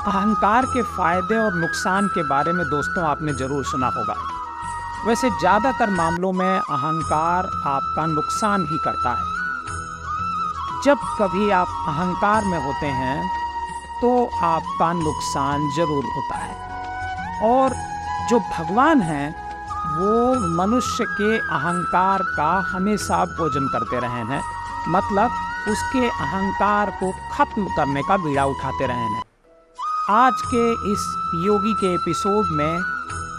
अहंकार के फायदे और नुकसान के बारे में दोस्तों आपने जरूर सुना होगा। वैसे ज़्यादातर मामलों में अहंकार आपका नुकसान ही करता है। जब कभी आप अहंकार में होते हैं तो आपका नुकसान जरूर होता है। और जो भगवान हैं वो मनुष्य के अहंकार का हमेशा भोजन करते रहे हैं, मतलब उसके अहंकार को खत्म करने का बीड़ा उठाते रहे हैं। आज के इस योगी के एपिसोड में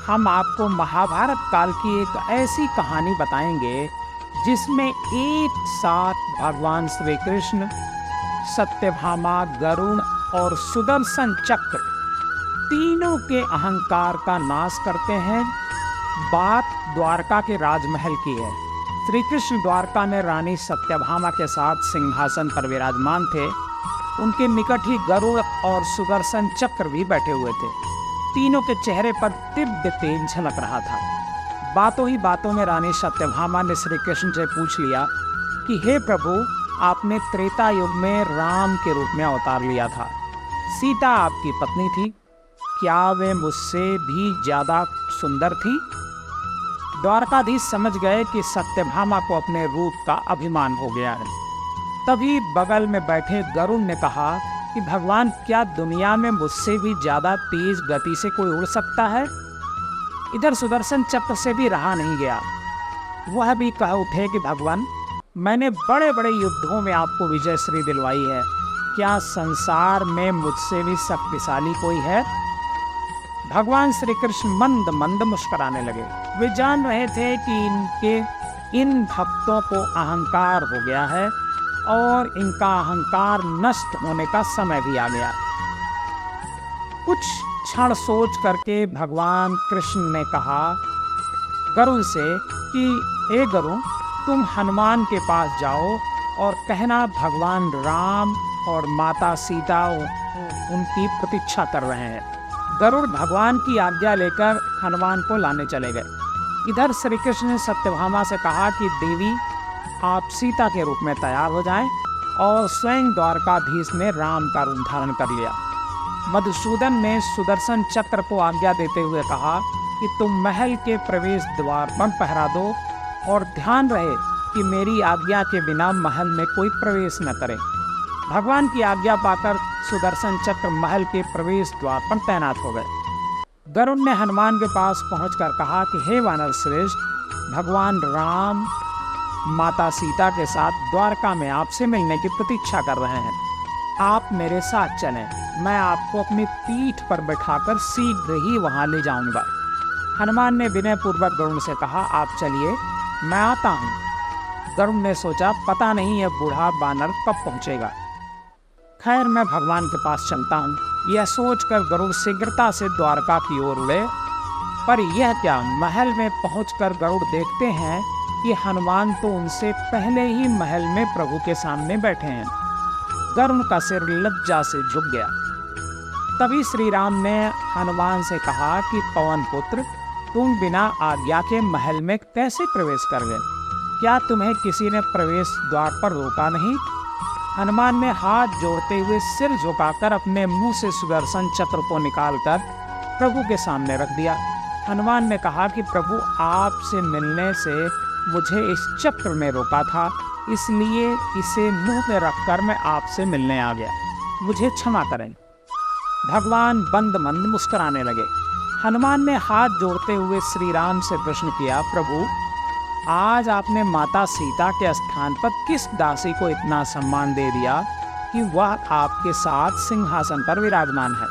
हम आपको महाभारत काल की एक ऐसी कहानी बताएंगे जिसमें एक साथ भगवान श्री कृष्ण, सत्यभामा, गरुण और सुदर्शन चक्र तीनों के अहंकार का नाश करते हैं। बात द्वारका के राजमहल की है। श्री कृष्ण द्वारका में रानी सत्यभामा के साथ सिंहासन पर विराजमान थे। उनके निकट ही गरुड़ और सुदर्शन चक्र भी बैठे हुए थे। तीनों के चेहरे पर दिव्य तेज झलक रहा था। बातों ही बातों में रानी सत्यभामा ने श्री कृष्ण से पूछ लिया कि हे प्रभु, आपने त्रेता युग में राम के रूप में अवतार लिया था। सीता आपकी पत्नी थी, क्या वे मुझसे भी ज्यादा सुंदर थी? द्वारकाधीश समझ गए कि सत्यभामा को अपने रूप का अभिमान हो गया है। तभी बगल में बैठे गरुड़ ने कहा कि भगवान, क्या दुनिया में मुझसे भी ज्यादा तेज गति से कोई उड़ सकता है? इधर सुदर्शन चक्र से भी रहा नहीं गया। वह भी कह उठे कि भगवान, मैंने बड़े बड़े युद्धों में आपको विजय श्री दिलवाई है, क्या संसार में मुझसे भी शक्तिशाली कोई है? भगवान श्री कृष्ण मंद मंद मुस्कुराने लगे। वे जान रहे थे कि इन भक्तों को अहंकार हो गया है और इनका अहंकार नष्ट होने का समय भी आ गया। कुछ क्षण सोच करके भगवान कृष्ण ने कहा गरुड़ से कि हे गरुड़, तुम हनुमान के पास जाओ और कहना भगवान राम और माता सीता उनकी प्रतीक्षा कर रहे हैं। गरुड़ भगवान की आज्ञा लेकर हनुमान को लाने चले गए। इधर श्री कृष्ण ने सत्यभामा से कहा कि देवी, आप सीता के रूप में तैयार हो जाएं, और स्वयं द्वारकाधीश ने राम का रूप धारण कर लिया। मधुसूदन ने सुदर्शन चक्र को आज्ञा देते हुए कहा कि तुम महल के प्रवेश द्वार पर पहरा दो और ध्यान रहे कि मेरी आज्ञा के बिना महल में कोई प्रवेश न करे। भगवान की आज्ञा पाकर सुदर्शन चक्र महल के प्रवेश द्वार पर तैनात हो गए। गरुड़ ने हनुमान के पास पहुंचकर कहा कि हे वानर श्रेष्ठ, भगवान राम माता सीता के साथ द्वारका में आपसे मिलने की प्रतीक्षा कर रहे हैं। आप मेरे साथ चलें, मैं आपको अपनी पीठ पर बैठाकर शीघ्र ही वहां ले जाऊंगा। हनुमान ने विनयपूर्वक गरुड़ से कहा, आप चलिए, मैं आता हूँ। गरुड़ ने सोचा, पता नहीं यह बूढ़ा बानर कब पहुंचेगा। खैर, मैं भगवान के पास चलता हूँ। यह सोचकर गरुड़ शीघ्रता से द्वारका की ओर उड़े। पर यह क्या, महल में पहुंचकर गरुड़ देखते हैं कि हनुमान तो उनसे पहले ही महल में प्रभु के सामने बैठे हैं। गरुड़ का सिर लज्जा से झुक गया। तभी श्री राम ने हनुमान से कहा कि पवन पुत्र, तुम बिना आज्ञा के महल में कैसे प्रवेश कर गए? क्या तुम्हें किसी ने प्रवेश द्वार पर रोका नहीं? हनुमान ने हाथ जोड़ते हुए सिर झुकाकर अपने मुंह से सुदर्शन चक्र को निकालकर प्रभु के सामने रख दिया। हनुमान ने कहा कि प्रभु, आपसे मिलने से मुझे इस चक्र में रोका था, इसलिए इसे मुंह में रखकर मैं आपसे मिलने आ गया, मुझे क्षमा करें। भगवान बंद मंद मुस्कुराने लगे। हनुमान ने हाथ जोड़ते हुए श्री राम से प्रश्न किया, प्रभु, आज आपने माता सीता के स्थान पर किस दासी को इतना सम्मान दे दिया कि वह आपके साथ सिंहासन पर विराजमान है?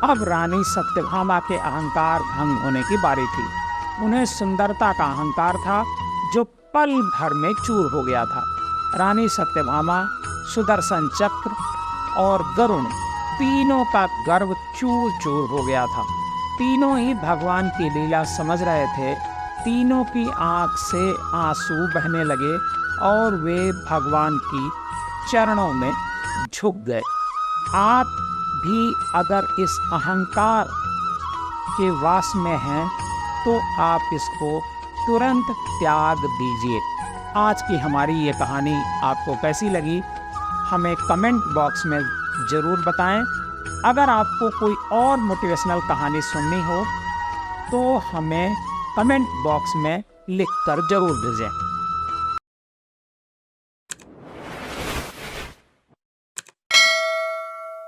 अब रानी सत्यभामा के अहंकार भंग होने की बारी थी। उन्हें सुंदरता का अहंकार था जो पल भर में चूर हो गया था। रानी सत्यभामा, सुदर्शन चक्र और गरुड़ तीनों का गर्व चूर चूर हो गया था। तीनों ही भगवान की लीला समझ रहे थे। तीनों की आंख से आंसू बहने लगे और वे भगवान की चरणों में झुक गए। आप भी अगर इस अहंकार के वास में हैं तो आप इसको तुरंत त्याग दीजिए। आज की हमारी ये कहानी आपको कैसी लगी हमें कमेंट बॉक्स में ज़रूर बताएं। अगर आपको कोई और मोटिवेशनल कहानी सुननी हो तो हमें कमेंट बॉक्स में लिखकर जरूर भेजें।